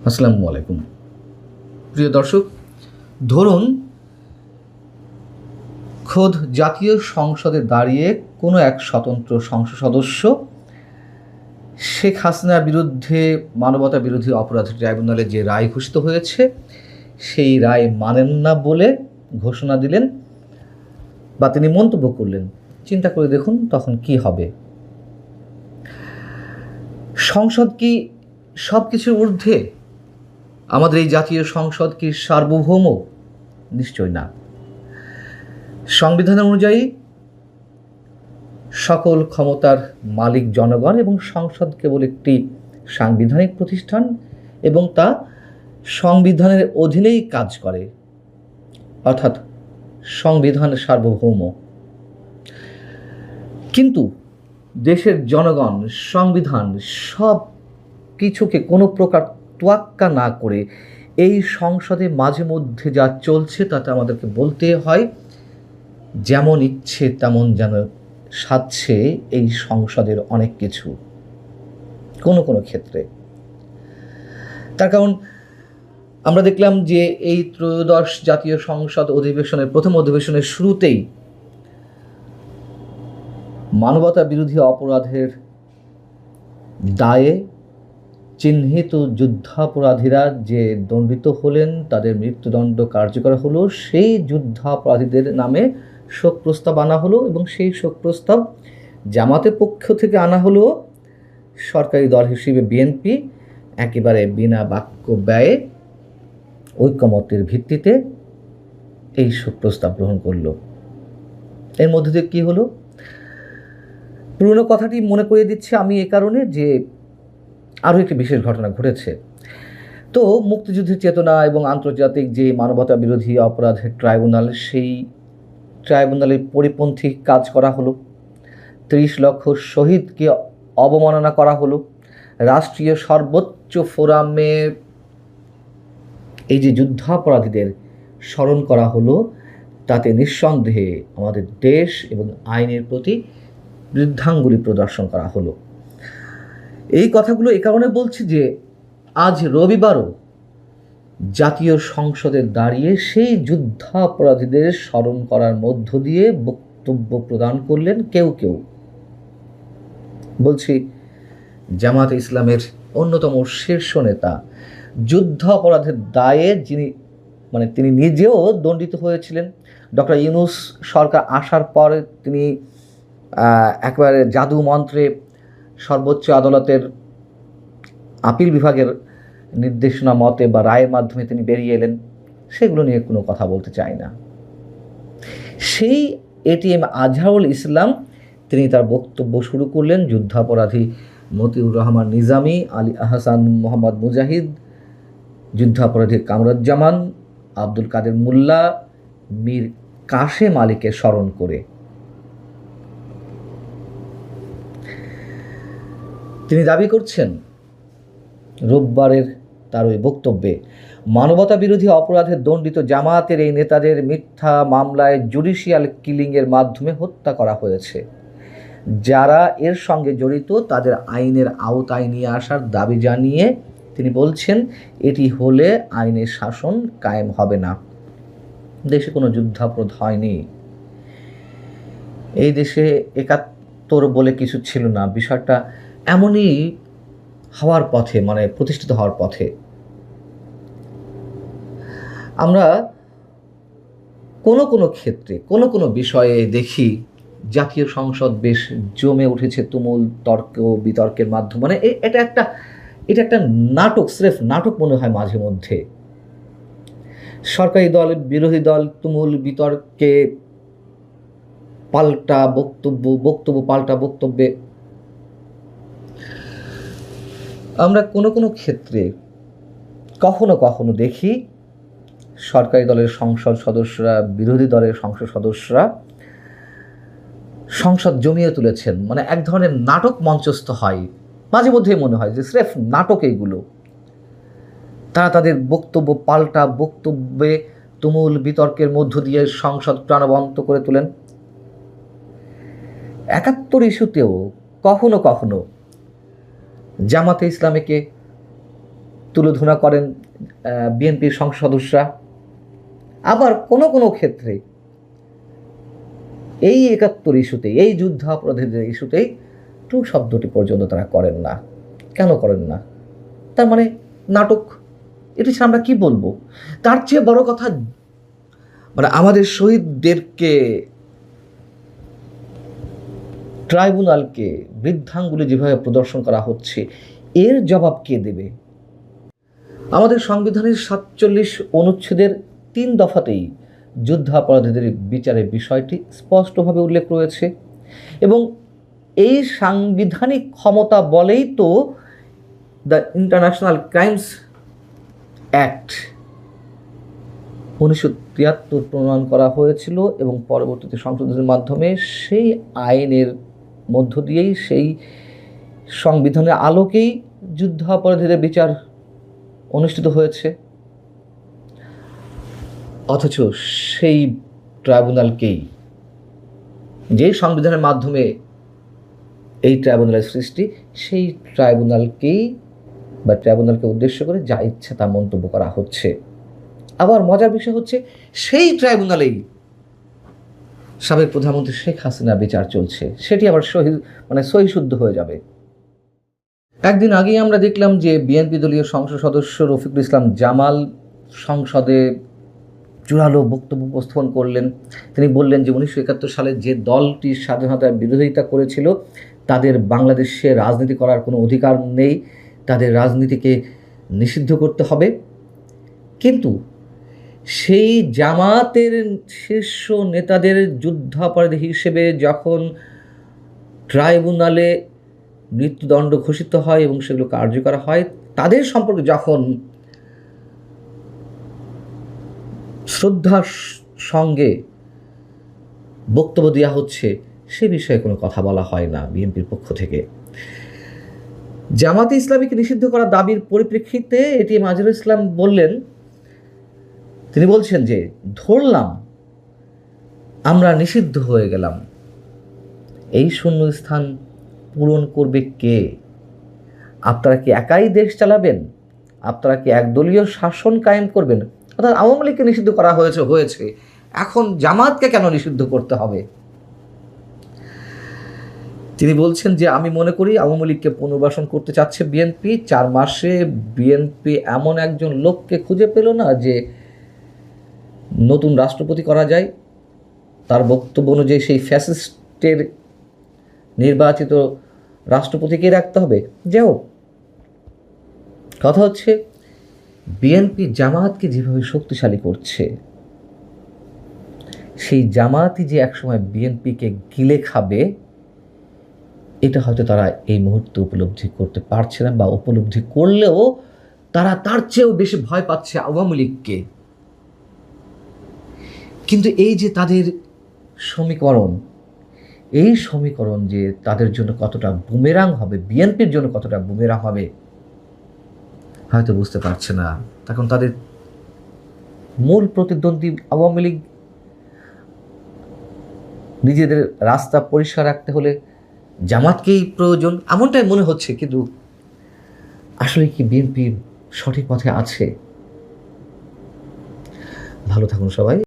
আসসালামু আলাইকুম। প্রিয় দর্শক, ধরুন খোদ জাতীয় সংসদে দাঁড়িয়ে কোনো এক স্বতন্ত্র সংসদ সদস্য শেখ হাসিনার বিরুদ্ধে মানবতা বিরোধী অপরাধ ট্রাইব্যুনালে যে রায় ঘোষিত হয়েছে সেই রায় মানেন না বলে ঘোষণা দিলেন বা তিনি মন্তব্য করলেন। চিন্তা করে দেখুন তখন কি হবে। সংসদ কি সব কিছুর ঊর্ধ্বে? আমাদের এই জাতীয় সংসদ কি সার্বভৌম? নিশ্চয় না। সংবিধান অনুযায়ী সকল ক্ষমতার মালিক জনগণ এবং সংসদ কেবল একটি সাংবিধানিক প্রতিষ্ঠান এবং তা সংবিধানের অধীনেই কাজ করে, অর্থাৎ সংবিধান সার্বভৌম। কিন্তু দেশের জনগণ সংবিধান সব কিছুকে কোনো প্রকার তোয়াক্কা না করে এই সংসদে মাঝে মধ্যে যা চলছে তাতে আমাদেরকে বলতে হয় যেমন ইচ্ছে তেমন যেন সাজছে এই সংসদের অনেক কিছু কোনো কোনো ক্ষেত্রে। তার কারণ আমরা দেখলাম যে এই ত্রয়োদশ জাতীয় সংসদ অধিবেশনের প্রথম অধিবেশনের শুরুতেই মানবতা বিরোধী অপরাধের দায়ে চিহ্নিত যুদ্ধাপরাধীরা যে দণ্ডিত হলেন, তাদের মৃত্যুদণ্ড কার্যকর হলো, সেই যুদ্ধাপরাধীদের নামে শোক প্রস্তাব আনা হলো এবং সেই শোক প্রস্তাব জামাতের পক্ষ থেকে আনা হলো। সরকারি দল হিসেবে বিএনপি একেবারে বিনা বাক্য ব্যয়ে ঐকমত্যের ভিত্তিতে এই শোক প্রস্তাব গ্রহণ করল। এর মধ্যে দিয়ে কী হলো? পুরনো কথাটি মনে করিয়ে দিচ্ছি আমি এ কারণে যে আরও একটি বিশেষ ঘটনা ঘটেছে। তো মুক্তিযুদ্ধের চেতনা এবং আন্তর্জাতিক যে মানবতা বিরোধী অপরাধের ট্রাইব্যুনাল, সেই ট্রাইব্যুনালের পরিপন্থী কাজ করা হলো। 30 লক্ষ শহীদকে অবমাননা করা হলো। রাষ্ট্রীয় সর্বোচ্চ ফোরামে এই যে যুদ্ধাপরাধীদের স্মরণ করা হলো, তাতে নিঃসন্দেহে আমাদের দেশ এবং আইনের প্রতি বৃদ্ধাঙ্গুলি প্রদর্শন করা হলো। এই কথাগুলো এ কারণে বলছি যে আজ রবিবারও জাতীয় সংসদে দাঁড়িয়ে সেই যুদ্ধাপরাধীদের স্মরণ করার মধ্য দিয়ে বক্তব্য প্রদান করলেন কেউ কেউ। বলছি জামাত ইসলামের অন্যতম শীর্ষ নেতা, যুদ্ধ অপরাধের দায়ে যিনি তিনি নিজেও দণ্ডিত হয়েছিলেন। ডক্টর ইউনূস সরকার আসার পর তিনি একেবারে জাদু মন্ত্রে সর্বোচ্চ আদালতের আপিল বিভাগের নির্দেশনা মতে বা রায়ের মাধ্যমে তিনি বেরিয়ে এলেন। সেগুলো নিয়ে কোনো কথা বলতে চাই না। সেই এটিএম আজহারুল ইসলাম তিনি তার বক্তব্য শুরু করলেন যুদ্ধাপরাধী মতিউর রহমান নিজামী, আলী আহসান মোহাম্মদ মুজাহিদ, যুদ্ধাপরাধী কামরুজ্জামান, আব্দুল কাদের মোল্লা, মীর কাশেম আলীকে স্মরণ করে। তিনি দাবি করছেন রোববারের তার ওই বক্তব্যে মানবতা বিরোধী অপরাধে দণ্ডিত জামায়াতের এই নেতাদের মিথ্যা মামলায় জুডিশিয়াল কিলিংয়ের মাধ্যমে হত্যা করা হয়েছে। যারা এর সঙ্গে জড়িত তাদের আইনের আওতায় নিয়ে আসার দাবি জানিয়ে তিনি বলছেন, এটি হলে আইনের শাসন কায়েম হবে না। দেশে কোনো যুদ্ধাপরাধ হয়নি। এই দেশে 71 বলে কিছু ছিল না। বিষয়টা এমনই হওয়ার পথে, প্রতিষ্ঠিত হওয়ার পথে। আমরা কোনো কোনো ক্ষেত্রে কোনো কোনো বিষয়ে দেখি জাতীয় সংসদ বেশ জমে উঠেছে তুমুল তর্ক বিতর্কের মাধ্যমে। এটা একটা নাটক, স্রেফ নাটক মনে হয় মাঝে মধ্যে। সরকারি দল বিরোধী দল তুমুল বিতর্কে পাল্টা বক্তব্য পাল্টা বক্তব্যে। আমরা কোনো কোনো ক্ষেত্রে কখনো কখনো দেখি সরকারি দলের সংসদ সদস্যরা, বিরোধী দলের সংসদ সদস্যরা সংসদ জমিয়ে তুলেছেন। এক ধরনের নাটক মঞ্চস্থ হয়। মাঝে মধ্যেই মনে হয় যে স্রেফ নাটক এইগুলো। তারা তাদের বক্তব্য পাল্টা বক্তব্যে তুমুল বিতর্কের মধ্য দিয়ে সংসদ প্রাণবন্ত করে তোলেন। 71 ইস্যুতেও কখনো কখনো জামাতে ইসলামীকে তুলোধনা করেন বিএনপির সংসদ সদস্যরা। আবার কোনো কোনো ক্ষেত্রে এই ৭১ ইস্যুতেই, এই যুদ্ধাপরাধীদের ইস্যুতেই টু শব্দটি পর্যন্ত তারা করেন না। কেন করেন না? তার মানে নাটক। এটি ছাড়া আমরা কি বলবো? তার চেয়ে বড় কথা, মানে আমাদের শহীদদেরকে, ট্রাইব্যুনালকে বৃদ্ধাঙ্গুলি যেভাবে প্রদর্শন করা হচ্ছে, এর জবাব কে দেবে? আমাদের সংবিধানের ৪৭ অনুচ্ছেদের ৩ দফাতেই যুদ্ধাপরাধীদের বিচারের বিষয়টি স্পষ্টভাবে উল্লেখ রয়েছে এবং এই সাংবিধানিক ক্ষমতা বলেই তো দ্য ইন্টারন্যাশনাল ক্রাইমস অ্যাক্ট ১৯৭৩ প্রণয়ন করা হয়েছিল এবং পরবর্তীতে সংশোধনের মাধ্যমে সেই আইনের মধ্য দিয়েই, সেই সংবিধানের আলোকেই যুদ্ধাপরাধীদের বিচার অনুষ্ঠিত হয়েছে। অথচ সেই ট্রাইব্যুনালকেই, যেই সংবিধানের মাধ্যমে এই ট্রাইব্যুনালের সৃষ্টি, সেই ট্রাইব্যুনালকে উদ্দেশ্য করে যা ইচ্ছা তা মন্তব্য করা হচ্ছে। আবার মজার বিষয় হচ্ছে, সেই ট্রাইব্যুনালেই সাবেক প্রধানমন্ত্রী শেখ হাসিনার বিচার চলছে। সেটি আবার সহিশুদ্ধ হয়ে যাবে। একদিন আগেই আমরা দেখলাম যে বিএনপি দলীয় সংসদ সদস্য রফিকুল ইসলাম জামাল সংসদে জোরালো বক্তব্য উপস্থাপন করলেন। তিনি বললেন যে ১৯৭১ সালে যে দলটি স্বাধীনতার বিরোধিতা করেছিল তাদের বাংলাদেশে রাজনীতি করার কোনো অধিকার নেই, তাদের রাজনীতিকে নিষিদ্ধ করতে হবে। কিন্তু সেই জামাতের শীর্ষ নেতাদের যুদ্ধাপরাধী হিসেবে যখন ট্রাইব্যুনালে মৃত্যুদণ্ড ঘোষিত হয় এবং সেগুলো কার্যকর হয়, তাদের সম্পর্কে যখন শ্রদ্ধার সঙ্গে বক্তব্য দেওয়া হচ্ছে, সে বিষয়ে কোনো কথা বলা হয় না বিএনপির পক্ষ থেকে। জামাতে ইসলামীকে নিষিদ্ধ করার দাবির পরিপ্রেক্ষিতে এটিএম আজিজুল ইসলাম বললেন, তিনি বলছেন যে ধরলাম আমরা নিষিদ্ধ হয়ে গেলাম, এই শূন্যস্থান পূরণ করবে কে? আপনারা কি একাই দেশ চালাবেন? আপনারা কি একদলীয় শাসন কায়েম করবেন? অর্থাৎ আওয়ামী লীগকে নিষিদ্ধ করা হয়েছে, এখন জামাতকে কেন নিষিদ্ধ করতে হবে? তিনি বলছেন যে আমি মনে করি আওয়ামী লীগকে পুনর্বাসন করতে চাচ্ছে বিএনপি। 4 মাসে বিএনপি এমন একজন লোককে খুঁজে পেল না যে নতুন রাষ্ট্রপতি করা যায়। তার বক্তব্য অনুযায়ী সেই ফ্যাসিস্টের নির্বাচিত রাষ্ট্রপতিকে রাখতে হবে। যাই হোক, কথা হচ্ছে বিএনপি জামাতকে যেভাবে শক্তিশালী করছে, সেই জামাতই যে একসময় বিএনপিকে গিলে খাবে, এটা হয়তো তারা এই মুহূর্তে উপলব্ধি করতে পারছে না, বা উপলব্ধি করলেও তারা তার চেয়েও বেশি ভয় পাচ্ছে আওয়ামী লীগকে। কিন্তু এই যে তাদের সমীকরণ, এই সমীকরণ যে তাদের জন্য কতটা বুমেরাং হবে, বিএনপির জন্য কতটা বুমেরাং হবে, হয়তো বুঝতে পারছে না। তখন তাদের মূল প্রতিদ্বন্দ্বী আওয়ামী লীগ, নিজেদের রাস্তা পরিষ্কার রাখতে হলে জামাতকেই প্রয়োজন, এমনটাই মনে হচ্ছে। কিন্তু আসলে কি বিএনপি সঠিক পথে আছে? ভালো থাকুন সবাই।